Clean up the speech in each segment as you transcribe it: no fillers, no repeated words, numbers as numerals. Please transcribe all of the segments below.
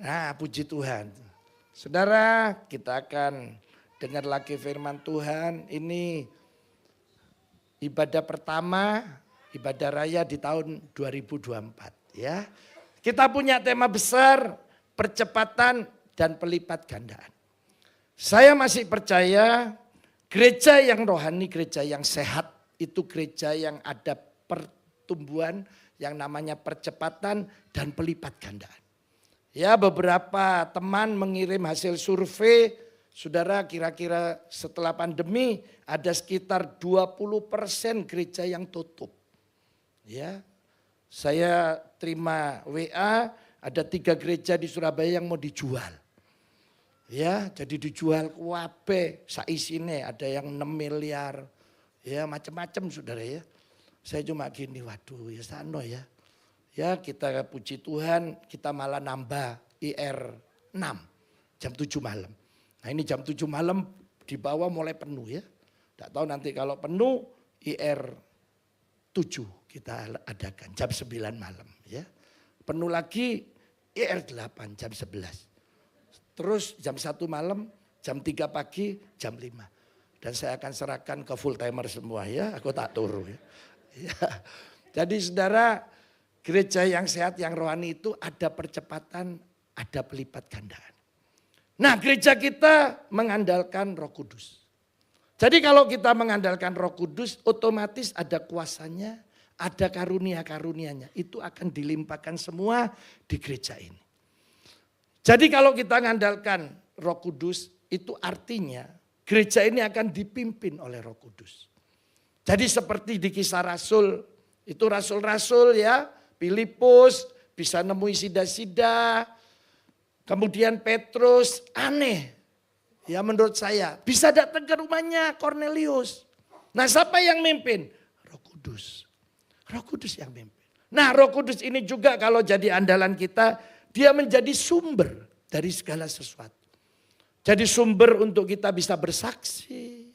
Nah, puji Tuhan. Saudara, kita akan dengar lagi firman Tuhan. Ini ibadah pertama, ibadah raya di tahun 2024 ya. Kita punya tema besar, percepatan dan pelipat gandaan. Saya masih percaya gereja yang rohani, gereja yang sehat, itu gereja yang ada pertumbuhan yang namanya percepatan dan pelipat gandaan. Ya, beberapa teman mengirim hasil survei, saudara, kira-kira setelah pandemi ada sekitar 20% gereja yang tutup. Ya, saya terima WA, ada 3 gereja di Surabaya yang mau dijual. Ya, jadi dijual kuabe, saisine ada yang 6 miliar, ya macam-macam saudara ya. Saya cuma gini, waduh ya sano ya. Ya kita puji Tuhan, kita malah nambah IR 6 jam 7 malam. Nah ini jam 7 malam di bawah mulai penuh ya. Tidak tahu nanti kalau penuh IR 7 kita adakan jam 9 malam ya. Penuh lagi IR 8 jam 11. Terus jam 1 malam, jam 3 pagi, jam 5. Dan saya akan serahkan ke full timer semua ya, aku tak turu ya. Jadi saudara, gereja yang sehat, yang rohani itu ada percepatan, ada pelipat gandaan. Nah gereja kita mengandalkan Roh Kudus. Jadi kalau kita mengandalkan Roh Kudus, otomatis ada kuasanya, ada karunia-karunianya. Itu akan dilimpahkan semua di gereja ini. Jadi kalau kita mengandalkan Roh Kudus, itu artinya gereja ini akan dipimpin oleh Roh Kudus. Jadi seperti di Kisah Rasul, itu rasul-rasul ya, Filipus bisa nemui sida-sida, kemudian Petrus aneh, ya menurut saya bisa datang ke rumahnya Kornelius. Nah siapa yang mimpin? Roh Kudus. Roh Kudus yang mimpin. Nah Roh Kudus ini juga kalau jadi andalan kita, dia menjadi sumber dari segala sesuatu. Jadi sumber untuk kita bisa bersaksi.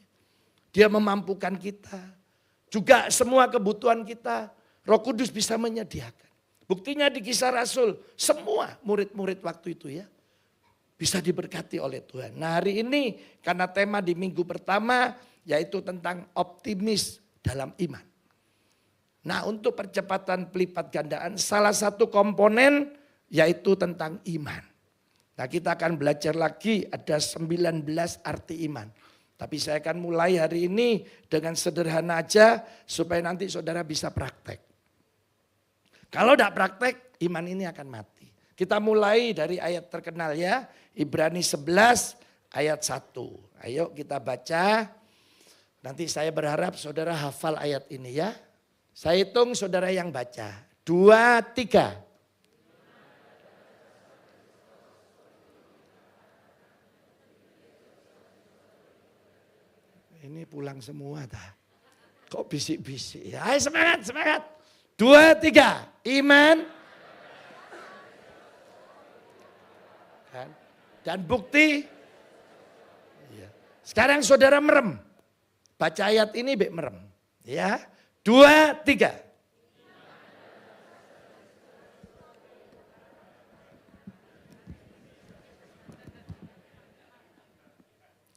Dia memampukan kita. Juga semua kebutuhan kita Roh Kudus bisa menyediakan. Buktinya di Kisah Rasul, semua murid-murid waktu itu ya bisa diberkati oleh Tuhan. Nah hari ini karena tema di minggu pertama yaitu tentang optimis dalam iman. Nah untuk percepatan pelipat gandaan salah satu komponen yaitu tentang iman. Nah kita akan belajar lagi ada 19 arti iman. Tapi saya akan mulai hari ini dengan sederhana aja supaya nanti saudara bisa praktek. Kalau tidak praktek iman ini akan mati. Kita mulai dari ayat terkenal ya. Ibrani 11 ayat 1. Ayo kita baca. Nanti saya berharap saudara hafal ayat ini ya. Saya hitung saudara yang baca. 2, 3. Ini pulang semua dah. Kok bisik-bisik ya. Ayo semangat, semangat. 2, 3. Iman. Kan? Dan bukti. Ya. Sekarang saudara merem. Baca ayat ini baik merem. Ya. 2, 3.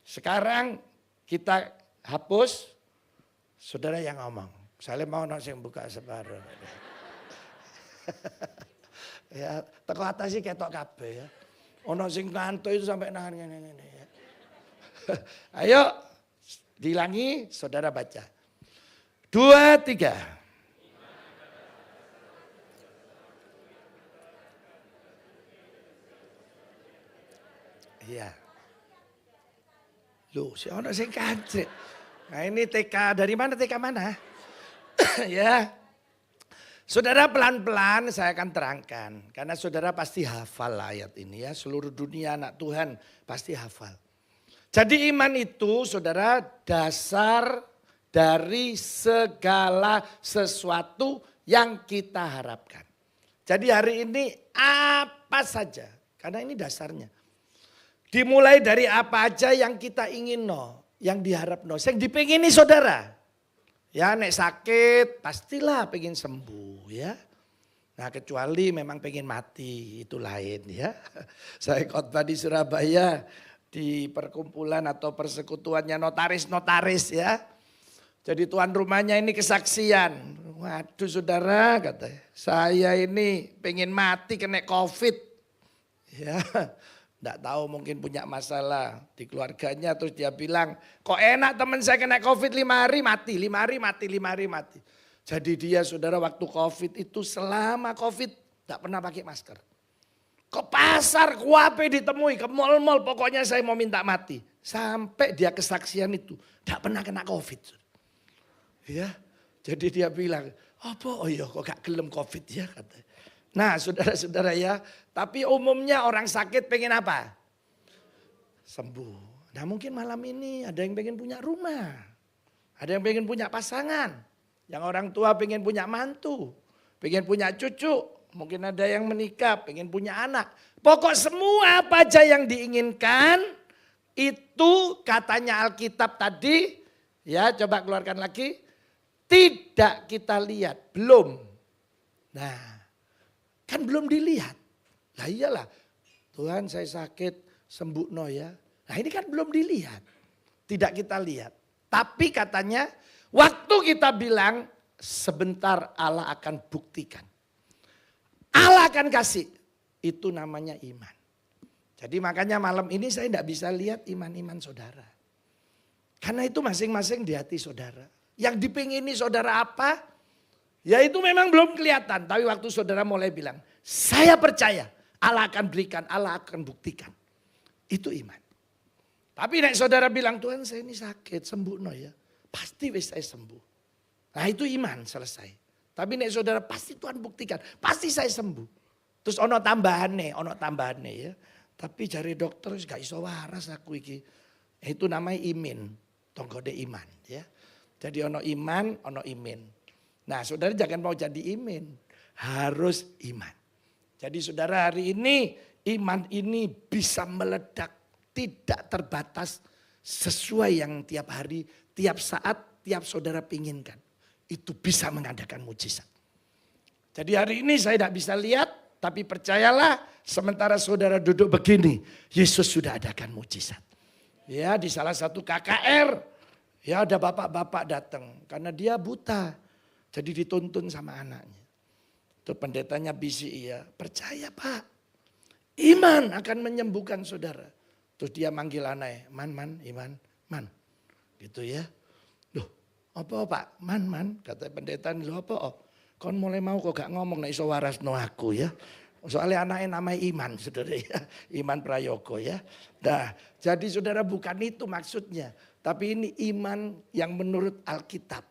Sekarang kita hapus, saudara yang ngomong. Saya mau nasi yang buka separuh. Ya, teko atas sih ketok kabeh ya. Ono sing ngantuk itu sampai nahan ini ya. Ayo dilangi, saudara baca. 2, 3. Iya. Loh, si ono sing kancrik. Nah ini TK, dari mana TK mana? Ya. Saudara pelan-pelan saya akan terangkan. Karena saudara pasti hafal ayat ini ya. Seluruh dunia anak Tuhan pasti hafal. Jadi iman itu saudara dasar dari segala sesuatu yang kita harapkan. Jadi hari ini apa saja. Karena ini dasarnya. Dimulai dari apa aja yang kita ingin yang diharap yang dipengini saudara. Ya nek sakit pastilah pengen sembuh ya. Nah kecuali memang pengen mati, itu lain ya. Saya khotbah di Surabaya di perkumpulan atau persekutuannya notaris-notaris ya. Jadi tuan rumahnya ini kesaksian. Waduh saudara katanya, saya ini pengen mati kena COVID. Ya, enggak tahu mungkin punya masalah di keluarganya terus dia bilang, kok enak teman saya kena COVID 5 hari mati, 5 hari mati, 5 hari mati. Jadi dia saudara waktu COVID itu selama COVID enggak pernah pakai masker. Ke pasar, kuape ditemui, ke mal-mal pokoknya saya mau minta mati. Sampai dia kesaksian itu, enggak pernah kena COVID. Ya, jadi dia bilang, apa oh iya kok gak gelem COVID ya katanya. Nah saudara-saudara ya, tapi umumnya orang sakit pengen apa? Sembuh. Nah mungkin malam ini ada yang pengen punya rumah. Ada yang pengen punya pasangan. Yang orang tua pengen punya mantu. Pengen punya cucu. Mungkin ada yang menikah, pengen punya anak. Pokok semua apa aja yang diinginkan. Itu katanya Alkitab tadi. Ya coba keluarkan lagi. Tidak kita lihat, belum. Nah kan belum dilihat. Lah iyalah Tuhan saya sakit sembuh no ya. Nah ini kan belum dilihat. Tidak kita lihat. Tapi katanya waktu kita bilang sebentar Allah akan buktikan. Allah akan kasih. Itu namanya iman. Jadi makanya malam ini saya tidak bisa lihat iman-iman saudara. Karena itu masing-masing di hati saudara. Yang dipingini saudara apa? Ya itu memang belum kelihatan. Tapi waktu saudara mulai bilang, saya percaya Allah akan berikan, Allah akan buktikan. Itu iman. Tapi nek saudara bilang, Tuhan saya ini sakit, sembuh no ya. Pasti wis saya sembuh. Nah itu iman selesai. Tapi nek saudara pasti Tuhan buktikan, pasti saya sembuh. Terus ono tambahane ya. Tapi cari dokter gak iso waras aku iki. Itu namanya imin, tonggode iman ya. Jadi ono iman, ono imin. Nah saudara jangan mau jadi imin, harus iman. Jadi saudara hari ini iman ini bisa meledak, tidak terbatas sesuai yang tiap hari, tiap saat, tiap saudara pinginkan. Itu bisa mengadakan mujizat. Jadi hari ini saya tidak bisa lihat, tapi percayalah sementara saudara duduk begini, Yesus sudah adakan mujizat. Ya di salah satu KKR, ya ada bapak-bapak datang karena dia buta. Jadi dituntun sama anaknya. Terus pendetanya bisi ya, percaya Pak. Iman akan menyembuhkan saudara. Terus dia manggil anaknya, man. Gitu ya. Loh apa Pak? Man. Kata pendeta, loh apa? Oh, kon mulai mau kok gak ngomong nek iso warasno aku ya. Soalnya anaknya namanya Iman saudara ya. Iman Prayogo ya. Nah jadi saudara bukan itu maksudnya. Tapi ini iman yang menurut Alkitab.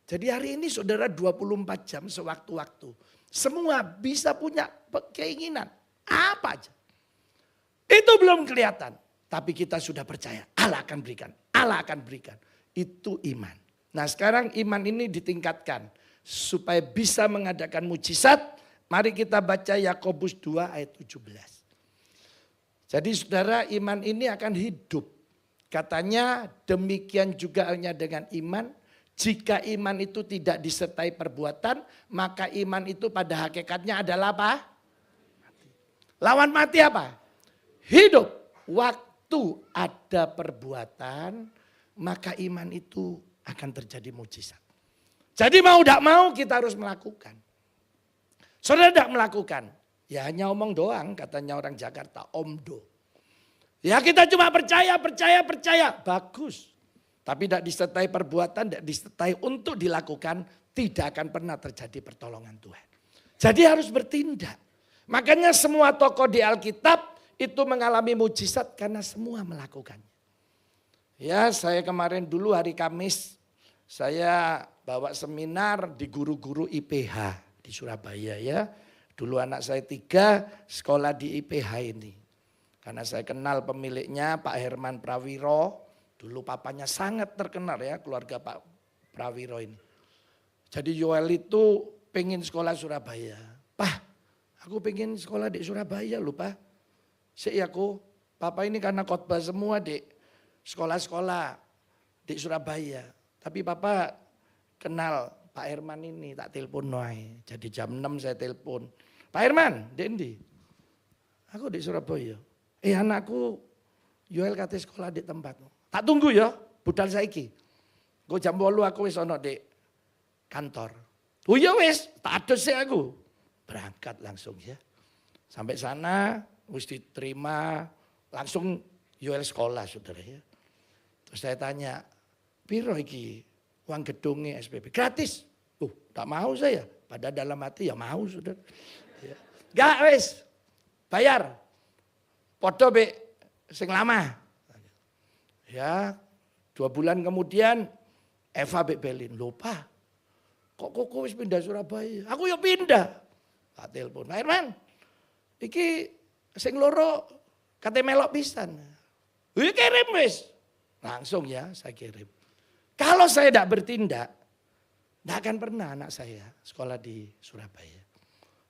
Jadi hari ini saudara 24 jam sewaktu-waktu. Semua bisa punya keinginan. Apa aja. Itu belum kelihatan. Tapi kita sudah percaya Allah akan berikan. Allah akan berikan. Itu iman. Nah sekarang iman ini ditingkatkan. Supaya bisa mengadakan mujizat. Mari kita baca Yakobus 2 ayat 17. Jadi saudara iman ini akan hidup. Katanya demikian juga halnya dengan iman. Jika iman itu tidak disertai perbuatan. Maka iman itu pada hakikatnya adalah apa? Mati. Lawan mati apa? Hidup. Waktu ada perbuatan. Maka iman itu akan terjadi mujizat. Jadi mau tidak mau kita harus melakukan. Saudara tidak melakukan. Ya hanya omong doang katanya orang Jakarta. Omdo. Ya kita cuma percaya. Bagus. Tapi tidak disertai perbuatan, tidak disertai untuk dilakukan. Tidak akan pernah terjadi pertolongan Tuhan. Jadi harus bertindak. Makanya semua tokoh di Alkitab itu mengalami mujizat karena semua melakukannya. Ya saya kemarin dulu hari Kamis. Saya bawa seminar di guru-guru IPH. Di Surabaya ya. Dulu anak saya 3 sekolah di IPH ini. Karena saya kenal pemiliknya Pak Herman Prawiro. Dulu papanya sangat terkenal ya keluarga Pak Prawiro ini. Jadi Yoel itu pengen sekolah Surabaya. Pak aku pengen sekolah di Surabaya loh Pak. Aku papa ini karena khotbah semua di sekolah-sekolah di Surabaya. Tapi papa kenal Pak Herman ini tak telepon noai. Jadi jam 6 saya telepon. Pak Herman, Dendi. Aku di Surabaya. Anakku Yoel kate sekolah di tempat. Tak tunggu ya, budal saiki. Gue jam 8 aku wis ono di kantor. Oh ya wis, tak ada sih aku. Berangkat langsung ya. Sampai sana wis diterima, langsung Yoel sekolah saudara ya. Terus saya tanya, piro iki uang gedungnya SPP? Gratis. Tak mau saya. Pada dalam hati ya mau saudara. Ya. Gak wis, bayar. Podo be sing lama. Ya, 2 bulan kemudian Eva be Belin. Lupa, kok koko wis pindah Surabaya? Aku ya pindah. Tak telepon, Pak Herman, iki sing loro kate melok pisan. Kirim wis. Langsung ya saya kirim. Kalau saya tidak bertindak, tidak akan pernah anak saya sekolah di Surabaya.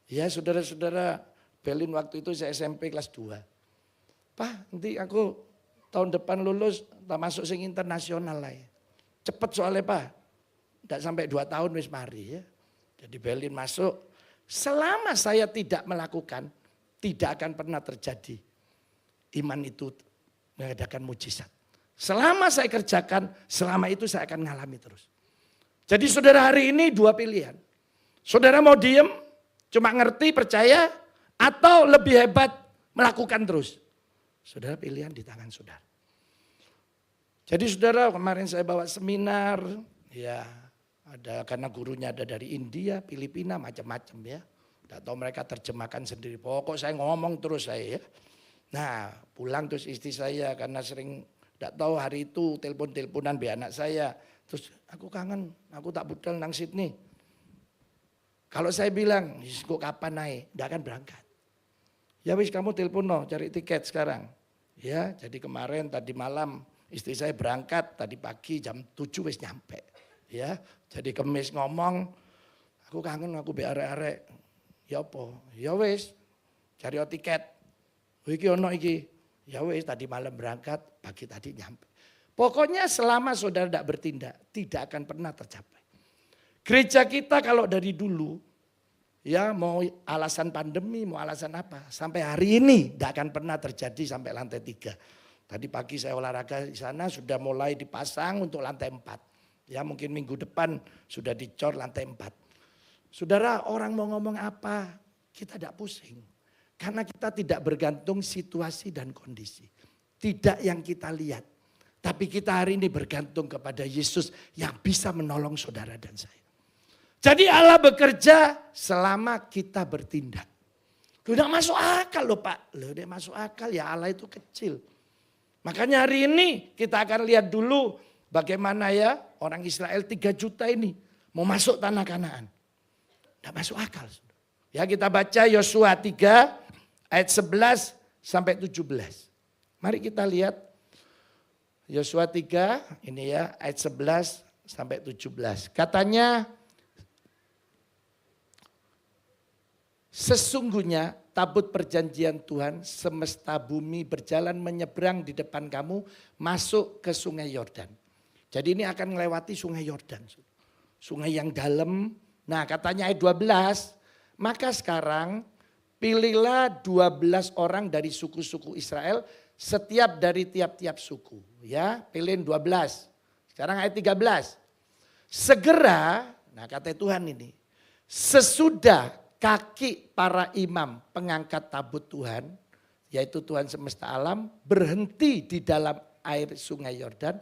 Ya saudara-saudara, Belin waktu itu saya SMP kelas 2. Pak, nanti aku tahun depan lulus, tak masuk sing internasional lah ya. Cepet soalnya Pak, tidak sampai 2 tahun wis mari ya. Jadi Belin masuk, selama saya tidak melakukan, tidak akan pernah terjadi. Iman itu mengadakan mujizat. Selama saya kerjakan, selama itu saya akan ngalami terus. Jadi saudara hari ini 2 pilihan. Saudara mau diem, cuma ngerti, percaya, atau lebih hebat melakukan terus. Saudara pilihan di tangan saudara. Jadi saudara kemarin saya bawa seminar, ya ada karena gurunya ada dari India, Filipina, macam-macam ya. Tidak tahu mereka terjemahkan sendiri. Pokok saya ngomong terus saya ya. Nah pulang terus istri saya karena sering tidak tahu hari itu telepon-teleponan be anak saya. Terus aku kangen, aku tak budal nang Sydney. Kalau saya bilang, kok kapan naik? Tidak akan berangkat. Ya wis kamu telepon no, cari tiket sekarang. Ya, jadi kemarin tadi malam istri saya berangkat, tadi pagi jam 7 wis nyampe. Ya, jadi Kemis ngomong, aku kangen aku be arek-arek. Ya apa? Ya wis, cari tiket. Iki ono iki. Ya wis tadi malam berangkat, pagi tadi nyampe. Pokoknya selama saudara tidak bertindak, tidak akan pernah tercapai. Gereja kita kalau dari dulu, ya mau alasan pandemi, mau alasan apa, sampai hari ini tidak akan pernah terjadi sampai lantai 3. Tadi pagi saya olahraga di sana sudah mulai dipasang untuk lantai 4. Ya mungkin minggu depan sudah dicor lantai 4. Saudara orang mau ngomong apa, kita tidak pusing. Karena kita tidak bergantung situasi dan kondisi. Tidak yang kita lihat. Tapi kita hari ini bergantung kepada Yesus yang bisa menolong saudara dan saya. Jadi Allah bekerja selama kita bertindak. Udah masuk akal loh Pak. Udah masuk akal ya Allah itu kecil. Makanya hari ini kita akan lihat dulu bagaimana ya orang Israel 3 juta ini mau masuk tanah Kanaan. Udah masuk akal. Ya kita baca Yosua 3 ayat 11 sampai 17. Mari kita lihat Yosua 3 ini ya ayat 11 sampai 17. Katanya sesungguhnya tabut perjanjian Tuhan semesta bumi berjalan menyeberang di depan kamu masuk ke sungai Yordan. Jadi ini akan melewati sungai Yordan. Sungai yang dalam. Nah katanya ayat 12. Maka sekarang pilihlah 12 orang dari suku-suku Israel setiap dari tiap-tiap suku. Ya pilihin 12. Sekarang ayat 13. Segera, nah kata Tuhan ini. Sesudah kaki para imam pengangkat tabut Tuhan, yaitu Tuhan semesta alam, berhenti di dalam air sungai Yordan,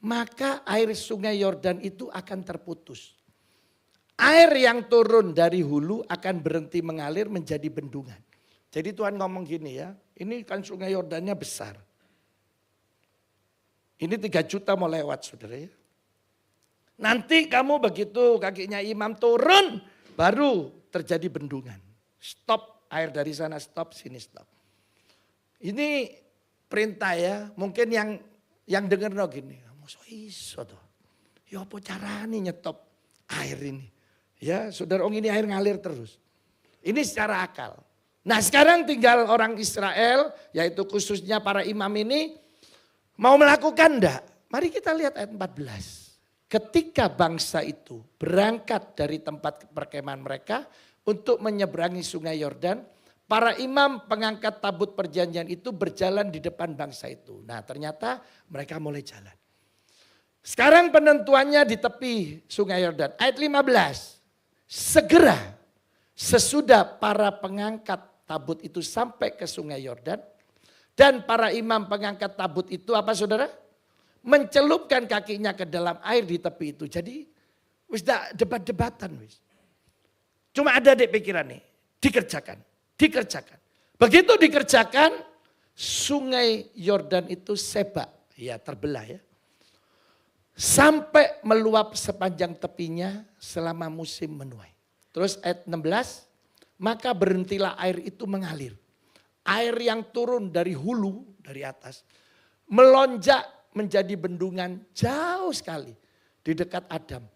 maka air sungai Yordan itu akan terputus. Air yang turun dari hulu akan berhenti mengalir menjadi bendungan. Jadi Tuhan ngomong gini ya, ini kan sungai Yordannya besar. Ini 3 juta mau lewat saudara ya. Nanti kamu begitu kakinya imam turun, baru terjadi bendungan. Stop air dari sana, stop sini stop. Ini perintah ya, mungkin yang dengar no gini, masa iso toh. Ya apa caranya nyetop air ini? Ya, saudara ini air ngalir terus. Ini secara akal. Nah, sekarang tinggal orang Israel, yaitu khususnya para imam ini mau melakukan enggak? Mari kita lihat ayat 14. ketika bangsa itu berangkat dari tempat perkemahan mereka untuk menyeberangi sungai Yordan, para imam pengangkat tabut perjanjian itu berjalan di depan bangsa itu. Nah ternyata mereka mulai jalan. Sekarang penentuannya di tepi sungai Yordan. Ayat 15. Segera sesudah para pengangkat tabut itu sampai ke sungai Yordan. Dan para imam pengangkat tabut itu apa saudara? Mencelupkan kakinya ke dalam air di tepi itu. Jadi wis debat-debatan wis. Cuma ada di pikiran nih, dikerjakan. Begitu dikerjakan, sungai Yordan itu sebak, ya terbelah ya. Sampai meluap sepanjang tepinya selama musim menuai. Terus ayat 16, maka berhentilah air itu mengalir. Air yang turun dari hulu, dari atas, melonjak menjadi bendungan jauh sekali di dekat Adam.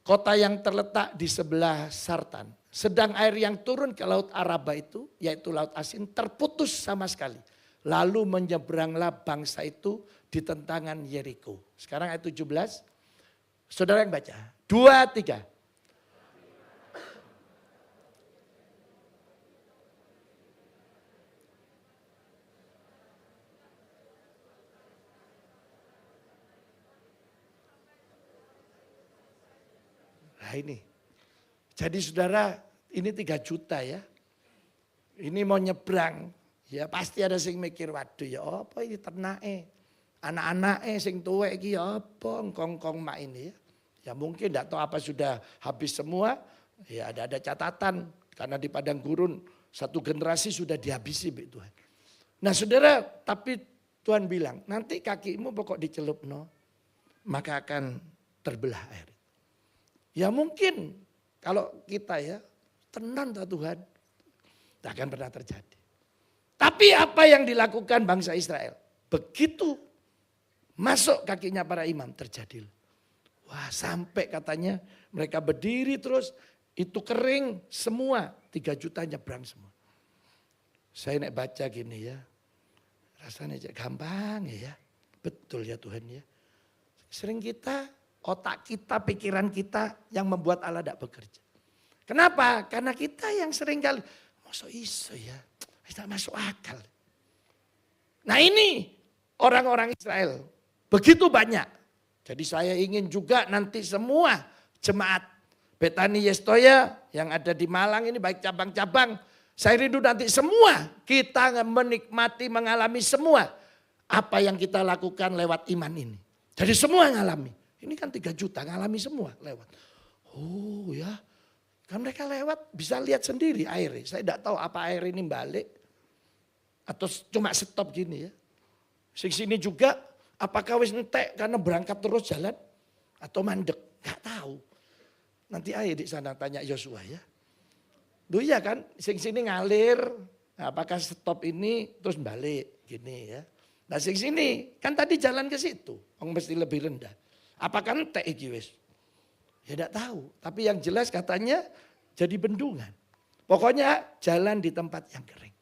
Kota yang terletak di sebelah Sartan. Sedang air yang turun ke Laut Araba itu, yaitu Laut Asin, terputus sama sekali. Lalu menyeberanglah bangsa itu di tentangan Yeriko. Sekarang ayat 17, saudara yang baca. 2, 3. Nah ini, jadi saudara ini 3 juta ya. Ini mau nyebrang, ya pasti ada sing mikir waduh ya apa ini ternake. Anak-anake sing tuwek iki ya apa kongkong mak ini ya. Ya mungkin enggak tahu apa sudah habis semua, ya ada catatan karena di padang gurun 1 generasi sudah dihabisi Tuhan. Nah saudara, tapi Tuhan bilang nanti kakimu pokok dicelupno maka akan terbelah air. Ya mungkin kalau kita ya tenan Tuhan, tak akan pernah terjadi. Tapi apa yang dilakukan bangsa Israel? Begitu masuk kakinya para imam terjadi. Wah sampai katanya mereka berdiri terus itu kering semua 3 juta nyebrang semua. Saya nek baca gini ya, rasanya gampang ya. Betul ya Tuhan ya. Sering kita otak kita, pikiran kita yang membuat Allah tidak bekerja. Kenapa? Karena kita yang sering kali, masa iso ya, tidak masuk akal. Nah ini orang-orang Israel, begitu banyak. Jadi saya ingin juga nanti semua jemaat Betani Yestoya yang ada di Malang ini baik cabang-cabang. Saya rindu nanti semua kita menikmati, mengalami semua apa yang kita lakukan lewat iman ini. Jadi semua ngalami. Ini kan 3 juta ngalami semua lewat. Oh ya, kan mereka lewat bisa lihat sendiri airnya. Saya tidak tahu apa air ini balik atau cuma stop gini ya. Sini juga apakah wis entek karena berangkat terus jalan atau mandek. Gak tahu. Nanti aja di sana tanya Yosua ya. Duh ya kan sini ngalir. Nah, apakah stop ini terus balik gini ya. Nah sini kan tadi jalan ke situ. Orang mesti lebih rendah. Apakah entek iki wis? Ya tidak tahu. Tapi yang jelas katanya jadi bendungan. Pokoknya jalan di tempat yang kering.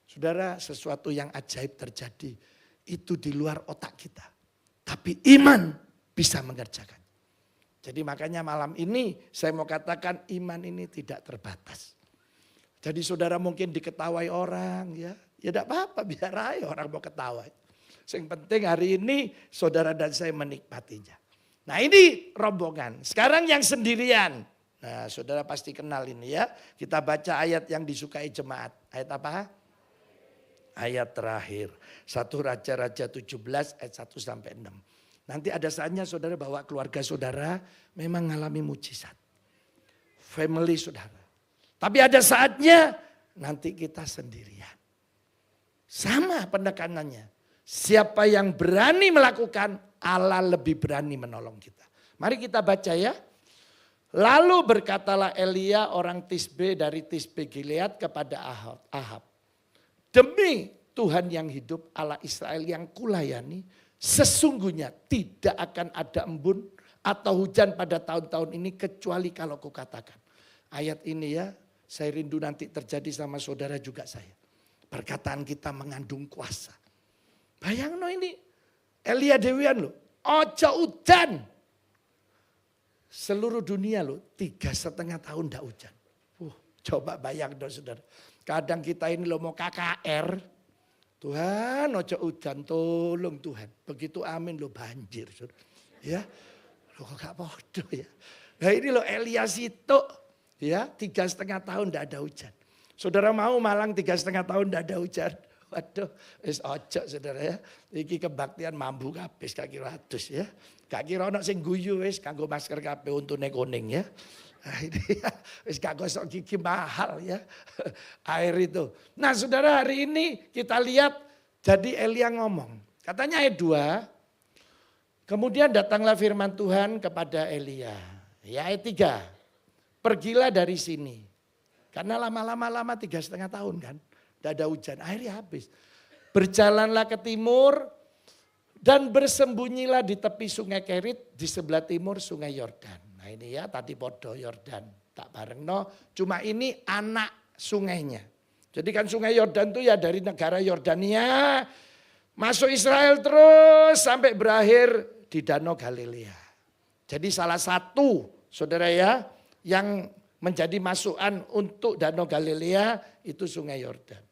Saudara, sesuatu yang ajaib terjadi. Itu di luar otak kita. Tapi iman bisa mengerjakan. Jadi makanya malam ini saya mau katakan iman ini tidak terbatas. Jadi saudara mungkin diketawai orang ya. Ya tidak apa-apa biar aja orang mau ketawa. Yang penting hari ini saudara dan saya menikmatinya. Nah ini rombongan. Sekarang yang sendirian. Nah saudara pasti kenal ini ya. Kita baca ayat yang disukai jemaat. Ayat apa? Ayat terakhir. 1 Raja-Raja 17 ayat 1 sampai 6. Nanti ada saatnya saudara bawa keluarga saudara memang mengalami mujizat. Family saudara. Tapi ada saatnya nanti kita sendirian. Sama pendekanannya. Siapa yang berani melakukan, Allah lebih berani menolong kita. Mari kita baca ya. Lalu berkatalah Elia orang Tisbe dari Tisbe Gilead kepada Ahab. Demi Tuhan yang hidup, Allah Israel yang kulayani, sesungguhnya tidak akan ada embun atau hujan pada tahun-tahun ini kecuali kalau kukatakan. Ayat ini ya, saya rindu nanti terjadi sama saudara juga saya. Perkataan kita mengandung kuasa. Bayang no ini, Elia Dewian loh, ojo udan. seluruh dunia loh 3,5 tahun tidak hujan. Coba bayang dong saudara. Kadang kita ini loh mau KKR. Tuhan ojo hujan tolong Tuhan. Begitu amin lo banjir. Saudara. Ya, lo kok gak bodoh ya. Nah ini loh Elias itu ya 3,5 tahun tidak ada hujan. Saudara mau Malang 3,5 tahun tidak ada hujan. Waduh, wis ojo saudara ya. Iki kebaktian mambu kabeh gak kira adus ya. Gak kira ono sing guyu wis kanggo masker kabeh untune kuning ya. Nah ini ya, wis gak gosok gigi mahal ya. Air itu. Nah saudara hari ini kita lihat jadi Elia ngomong. Katanya ayat 2. Kemudian datanglah firman Tuhan kepada Elia. Ya ayat 3. Pergilah dari sini. Karena lama 3,5 tahun kan. Tidak ada hujan, airnya habis. Berjalanlah ke timur dan bersembunyilah di tepi sungai Kerit di sebelah timur sungai Yordan. Nah ini ya tadi podo Yordan. Tak bareng no, cuma ini anak sungainya. Jadi kan sungai Yordan itu ya dari negara Yordania. Masuk Israel terus sampai berakhir di Danau Galilea. Jadi salah satu saudara ya yang menjadi masukan untuk Danau Galilea itu sungai Yordan.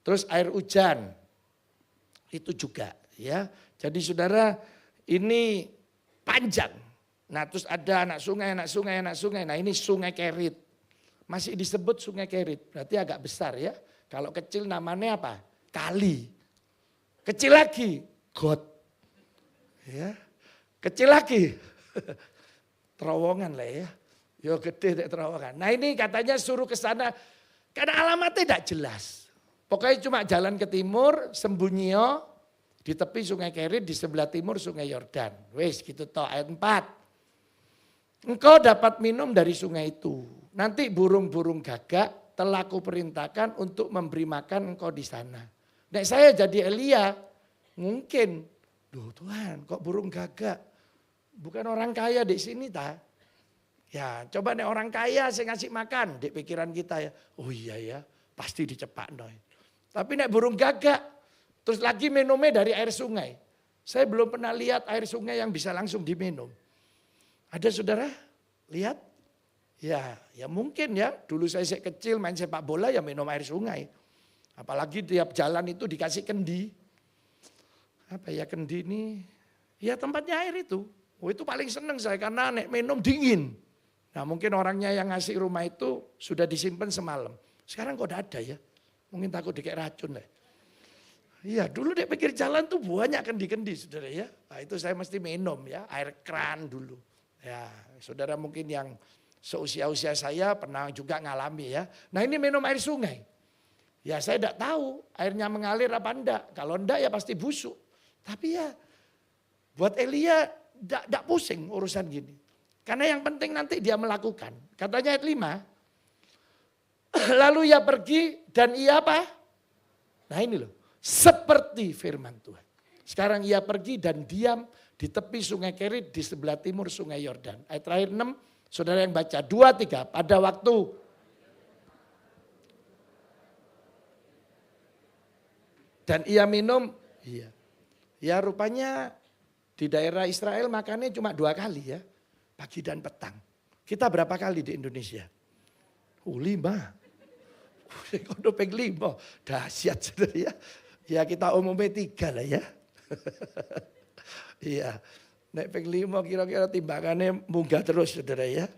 Terus air hujan itu juga ya. Jadi saudara ini panjang. Nah terus ada anak sungai. Nah ini sungai Kerit. Masih disebut sungai Kerit. Berarti agak besar ya. Kalau kecil namanya apa? Kali. Kecil lagi got. Ya. Kecil lagi terowongan lah ya. Yo gede terowongan. Nah ini katanya suruh ke sana karena alamatnya tidak jelas. Pokoknya cuma jalan ke timur, sembunyi di tepi sungai Kerit, di sebelah timur sungai Yordan. Wes gitu toh ayat 4. Engkau dapat minum dari sungai itu. Nanti burung-burung gagak telah kuperintahkan untuk memberi makan engkau di sana. Nek saya jadi Elia, mungkin, duh Tuhan kok burung gagak? Bukan orang kaya di sini ta? Ya coba nek orang kaya saya ngasih makan, di pikiran kita ya. Oh iya ya, pasti dicepak noy. Tapi nek burung gagak, terus lagi minumnya dari air sungai. Saya belum pernah lihat air sungai yang bisa langsung diminum. Ada saudara? Lihat? Ya mungkin ya. Dulu saya kecil main sepak bola ya minum air sungai. Apalagi tiap jalan itu dikasih kendi. Apa ya kendi ini? Ya tempatnya air itu. Oh itu paling seneng saya karena nek minum dingin. Nah mungkin orangnya yang ngasih rumah itu sudah disimpan semalam. Sekarang kok ada ya? Mungkin takut dikek racun lah. Iya dulu dek pikir jalan tuh banyak kendi-kendi saudara ya. Nah, itu saya mesti minum ya air keran dulu. Ya saudara mungkin yang seusia-usia saya pernah juga ngalami ya. Nah ini minum air sungai. Ya saya tidak tahu airnya mengalir apa enggak. Kalau enggak ya pasti busuk. Tapi ya buat Elia tidak pusing urusan gini. Karena yang penting nanti dia melakukan. Katanya ayat 5. Lalu ia pergi dan ia apa? Nah ini loh. Seperti firman Tuhan. Sekarang ia pergi dan diam di tepi sungai Kerit di sebelah timur sungai Yordan. Ayat terakhir 6. Saudara yang baca 2, 3. Pada waktu. Dan ia minum. Iya. Ya rupanya di daerah Israel makannya cuma 2 kali ya. Pagi dan petang. Kita berapa kali di Indonesia? 5. Kono ping 5. Dahsyat saudara ya. Ya kita umumnya 3 lah ya. Iya. Nek ping 5 kira-kira timbangannya munggah terus saudara ya.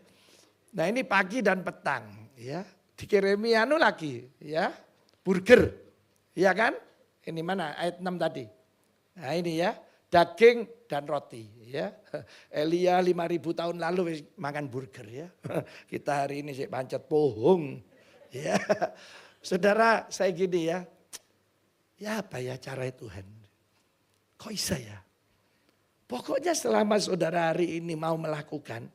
Nah ini pagi dan petang ya. Dikirimi anu lagi ya. Burger. Iya kan? Ini mana ayat 6 tadi. Nah ini ya. Daging dan roti ya. Elia 5.000 tahun lalu makan burger ya. Kita hari ini sih pancet pohong. Ya. Saudara saya gini ya. Ya apa ya cara Tuhan. Kok bisa ya? Pokoknya selama saudara hari ini mau melakukan.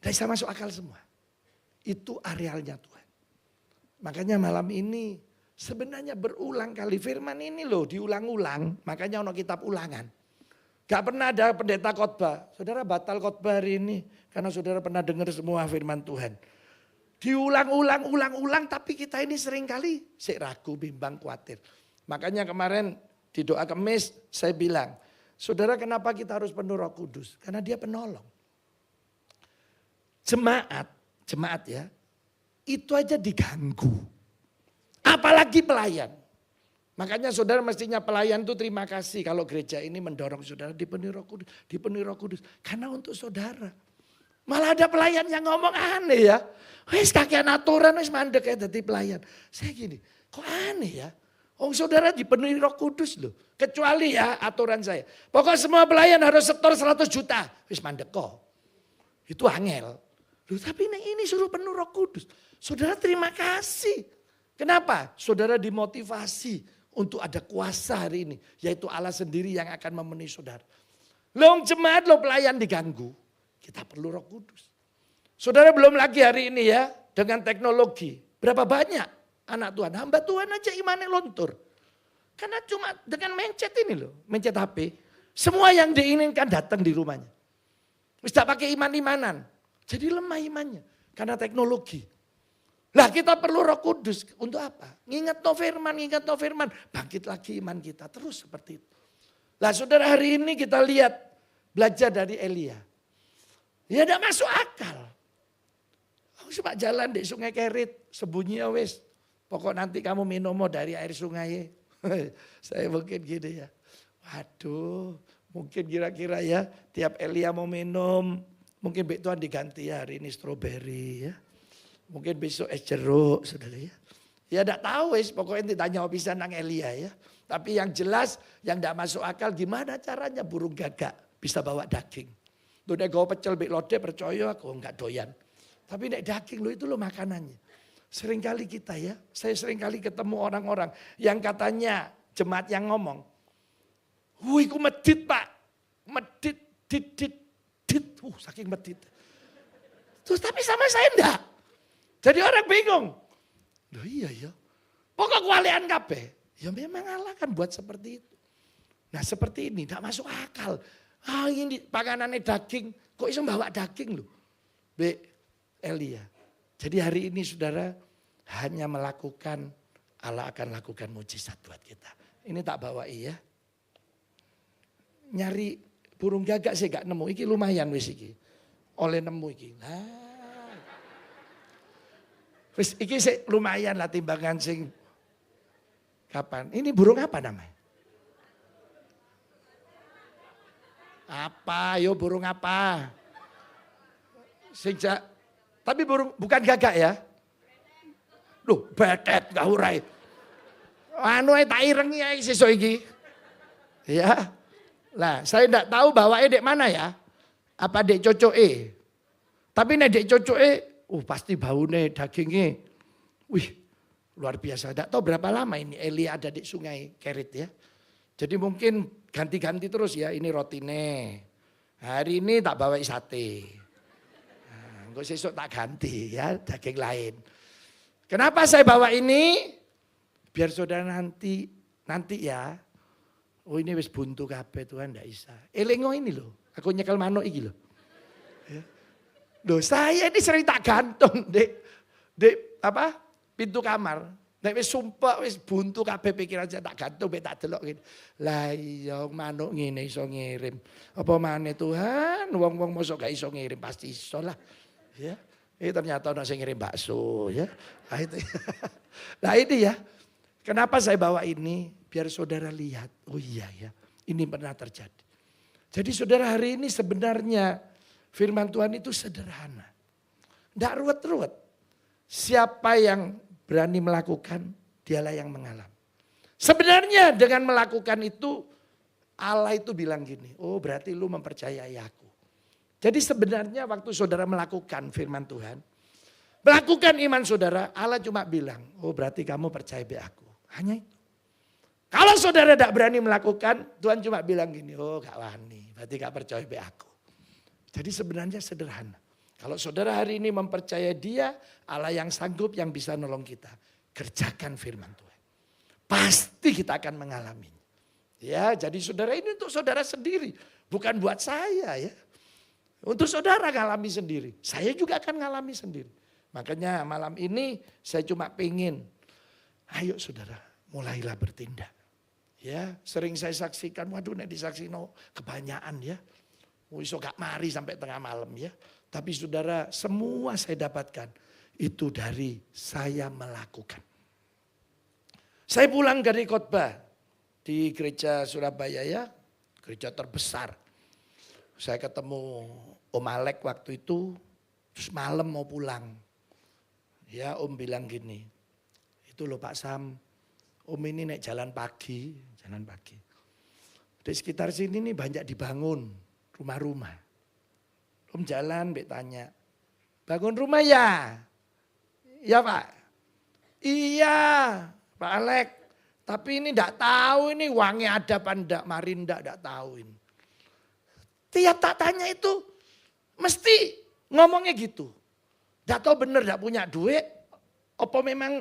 Gak bisa masuk akal semua. Itu arealnya Tuhan. Makanya malam ini sebenarnya berulang kali firman ini loh diulang-ulang. Makanya ono kitab ulangan. Gak pernah ada pendeta khotbah. Saudara batal khotbah hari ini. Karena saudara pernah dengar semua firman Tuhan. Diulang-ulang tapi kita ini seringkali ragu, bimbang, khawatir. Makanya kemarin di doa Kemis saya bilang. Saudara kenapa kita harus penuh Roh Kudus? Karena dia penolong. jemaat ya, itu aja diganggu. Apalagi pelayan. Makanya saudara mestinya pelayan itu terima kasih kalau gereja ini mendorong saudara dipenuhi Roh Kudus, dipenuhi Roh Kudus. Karena untuk saudara. Malah ada pelayan yang ngomong aneh ya. Wes kakean aturan wes mandek ya jadi pelayan. Saya gini, kok aneh ya? Oh saudara dipenuhi Roh Kudus loh. Kecuali ya aturan saya. Pokok semua pelayan harus setor 100 juta. Wes mandek kok. Itu angel. Loh, tapi ini suruh penuh Roh Kudus. Saudara terima kasih. Kenapa? Saudara dimotivasi untuk ada kuasa hari ini. Yaitu Allah sendiri yang akan memenuhi saudara. Long jemaat lo pelayan diganggu. Kita perlu Roh Kudus. Saudara belum lagi hari ini ya. Dengan teknologi. Berapa banyak anak Tuhan. Hamba Tuhan aja imannya lontur. Karena cuma dengan mencet ini loh. Mencet HP. Semua yang diinginkan datang di rumahnya. Bisa pakai iman-imanan. Jadi lemah imannya. Karena teknologi. Lah kita perlu Roh Kudus untuk apa? Ngingat no firman, bangkit lagi iman kita. Terus seperti itu. Lah saudara hari ini kita lihat belajar dari Elia. Ya tidak masuk akal. Aku cuma jalan di Sungai Kerit, sembunyi ya wes. Pokok nanti kamu minum dari air sungai. Saya mungkin gini ya. Waduh, mungkin kira-kira ya tiap Elia mau minum, mungkin Tuhan diganti ya hari ini stroberi ya. Mungkin besok es jeruk, saudara ya. Ya tidak tahu wis, pokoknya ditanya bisa nang Elia ya. Tapi yang jelas, yang tidak masuk akal gimana caranya burung gagak bisa bawa daging. Tuh nek gawa pecel bik lode percaya aku enggak doyan. Tapi nek daging lo itu lo makanannya. Seringkali kita ya, saya seringkali ketemu orang-orang yang katanya jemaat yang ngomong. Wih ku medit pak, medit, dit, saking medit. Terus tapi sama saya enggak. Jadi orang bingung. Loh iya ya. Pokok kualian kabeh. Ya memang Allah kan buat seperti itu. Nah seperti ini tidak masuk akal. Ah ini pakanannya daging. Kok bisa bawa daging loh. Elia. Jadi hari ini saudara hanya melakukan. Allah akan lakukan mujizat buat kita. Ini tak bawa ya. Nyari burung gagak saya gak nemu. Iki lumayan wis iki. Oleh nemu iki. Nah. Wis iki sih lumayan lah timbangan sing kapan. Ini burung apa namanya? Apa? Yo burung apa? Sejak tapi burung bukan gagak ya? Loh, betet gak hurai. Anu tak irengi ae sesuk iki. Ya. Lah, saya enggak tahu bawae dek mana ya? Apa dek cocoke? Tapi nek dek cocoke pasti baunya dagingnya. Wih luar biasa. Tidak tahu berapa lama ini Elia ada di Sungai Kerit ya. Jadi mungkin ganti-ganti terus ya. Ini rotine. Hari ini tak bawa sate. Nah, enggak sesuk tak ganti ya daging lain. Kenapa saya bawa ini? Biar saudara nanti ya. Oh ini wis buntu kabeh Tuhan ndak bisa. Elingo ini loh. Aku nyekel manuk iki loh. Ya. Loh saya ini sering tak gantung di pintu kamar. Nek wis sumpah wis buntu kabeh pikiran saya tak gantung tak delok ngene. Lah iya manuk ngene iso ngirim. Apa maneh Tuhan wong-wong mosok gak iso ngirim pasti iso lah. Ya. Ternyata ono sing ngirim bakso ya. Nah itu. Nah ini ya. Kenapa saya bawa ini? Biar saudara lihat. Oh iya ya. Ini pernah terjadi. Jadi saudara hari ini sebenarnya firman Tuhan itu sederhana. Tidak ruwet-ruwet. Siapa yang berani melakukan, dialah yang mengalami. Sebenarnya dengan melakukan itu, Allah itu bilang gini, oh berarti lu mempercayai aku. Jadi sebenarnya waktu saudara melakukan firman Tuhan, melakukan iman saudara, Allah cuma bilang, oh berarti kamu percaya be aku. Hanya itu. Kalau saudara tidak berani melakukan, Tuhan cuma bilang gini, oh gak wani, berarti gak percaya be aku. Jadi sebenarnya sederhana. Kalau saudara hari ini mempercayai dia, Allah yang sanggup yang bisa nolong kita. Kerjakan firman Tuhan. Pasti kita akan mengalaminya. Ya, jadi saudara ini untuk saudara sendiri. Bukan buat saya ya. Untuk saudara ngalami sendiri. Saya juga akan ngalami sendiri. Makanya malam ini saya cuma pengen. Ayo saudara, mulailah bertindak. Ya, sering saya saksikan, waduh nek disaksikan kebanyakan ya. Iso gak mari sampai tengah malam ya. Tapi saudara, semua saya dapatkan itu dari saya melakukan. Saya pulang dari khotbah di gereja Surabaya ya, gereja terbesar. Saya ketemu Om Alek waktu itu, terus malam mau pulang. Ya Om bilang gini, itu loh Pak Sam, Om ini naik jalan pagi. Di sekitar sini nih banyak dibangun rumah-rumah. Om jalan, Mbak tanya, bangun rumah ya? Iya Pak. Iya Pak Alek. Tapi ini enggak tahu ini uangnya ada apa enggak. Mari enggak tahu ini. Tiap tak tanya itu mesti ngomongnya gitu. Enggak tahu bener enggak punya duit. Apa memang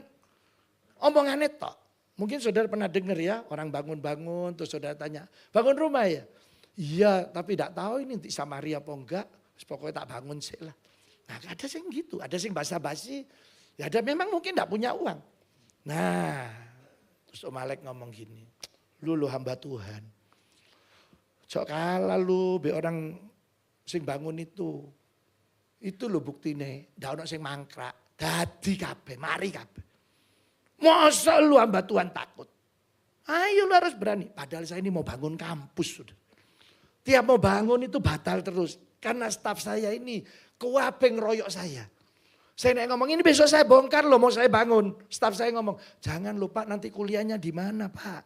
omongannya tok. Mungkin saudara pernah dengar ya orang bangun-bangun terus saudara tanya. Bangun rumah ya? Iya tapi enggak tahu ini nanti samari apa enggak. Pokoknya tak bangun sih lah. Nah ada sih gitu. Ada sih basa-basi. Ya ada memang mungkin enggak punya uang. Nah terus Om Alek ngomong gini. Lu hamba Tuhan. Cok kalah lu be orang sing bangun itu. Itu lo buktine. Ndak ono sing mangkrak. Dadi kabeh, mari kabeh. Masa lu hamba Tuhan takut? Ayo lu harus berani. Padahal saya ini mau bangun kampus sudah. Tiap mau bangun itu batal terus. Karena staf saya ini kuapeng royok saya. Saya naik ngomong ini besok saya bongkar loh mau saya bangun. Staf saya ngomong jangan lupa nanti kuliahnya di mana Pak.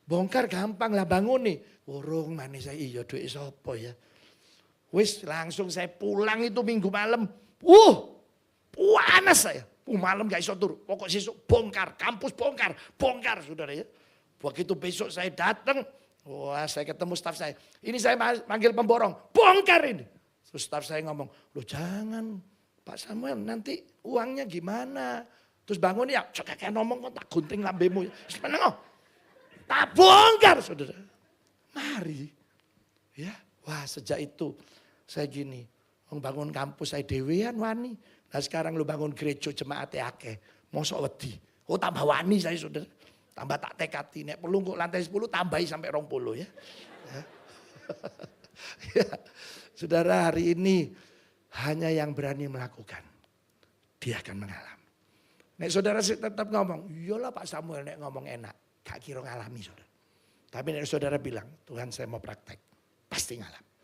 Bongkar gampang lah bangun nih. Urung manis saya iya duit sopo ya. Wis langsung saya pulang itu minggu malam. Panas saya. Malam gak iso turu. Pokok sesuk bongkar. Kampus bongkar saudara ya. Begitu besok saya datang. Wah saya ketemu staf saya. Ini saya manggil pemborong. Bongkar ini. Terus staf saya ngomong. Loh jangan Pak Samuel nanti uangnya gimana. Terus bangun ya. Kakek ngomong kok tak gunting lambemu. Sebenarnya tak bongkar saudara. Mari. Ya. Wah sejak itu saya gini. Bangun kampus saya dewean wani. Nah sekarang lu bangun gereja jemaat akeh. Mosok wedi. Oh tambah wani saya saudara. Tambah tak tekati. Nek perlu kok lantai 10 tambahi sampai 20 ya. Ya. Saudara hari ini hanya yang berani melakukan. Dia akan mengalami. Nek saudara tetap ngomong. Iyalah Pak Samuel nek ngomong enak. Gak kira ngalami saudara. Tapi nek saudara bilang Tuhan saya mau praktek. Pasti ngalami.